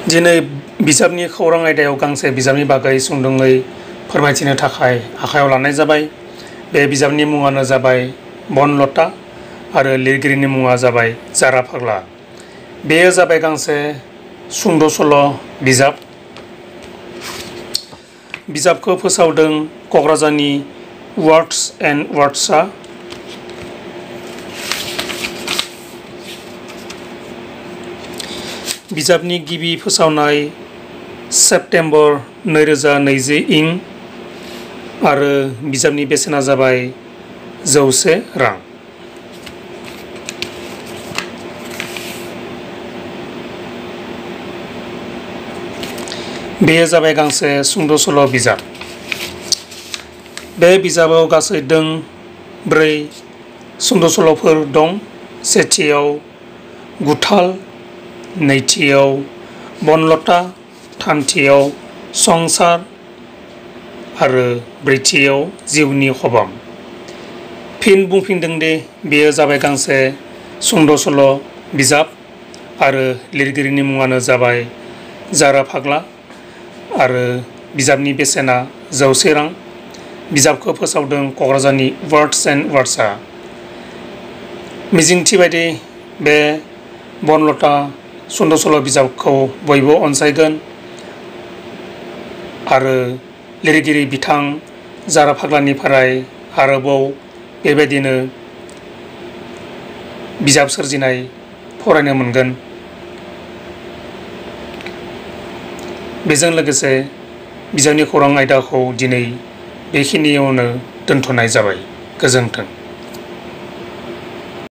दिनै बिजाबनि खौरां आयदायाव गांसे बिजाबनि बागै सुंदुङै फोरमायथिनो थाखाय आखायाव लानाय जाबाय। बे बिजाबनि मुङानो जाबाय बनलता आरो लिरगिरिनि मुङा जाबाय जारा फाग्ला। बेयो जाबाय गांसे सुंद' सल' बिजाब। बिजाबखौ फोसावदों क'क्राझारनि वर्ड्स एन्ड वर्ड्सआ। बिजाबनि गिबि फोसावनाय सेप्तेम्बर 2020 इं आरो बिजाबनि बेसेना जाबाय 100 रां। बेयो जाबाय गांसे सुंद' सल' बिजाब। बे बिजाबाव गासै दों 4 सुंद' सल'फोर दं। सेथियाव गुथाल, नैथियाव बनलता, थामथियाव संसार आरो ब्रैथियाव जिउनि खबाम। फिन बुंफिनदों दि बेयो जाबाय गांसे सुंद' सल' बिजाब आरो लिरगिरिनि मुङानो जाबाय जारा फाग्ला आरो बिजाबनि बेसेना 100 रां। बिजाबखौ फोसावदों क'क्राझारनि वर्ड्स एन्ड वर्ड्सआ। मिजिंथिबायदि बे बनलता सुंद' सल' बिजाबखौ बयबो अनसायगोन आरो लिरगिरि बिथां जारा फाग्लानिफ्राय आरोबाव बेबायदिनो बिजाब सोरजिनाय फरायनो मोनगोन। बेजों लोगोसे बिजाबनि खौरां आयदाखौ दिनै बेखिनियावनो दोनथ'नाय जाबाय। गोजोन्थों।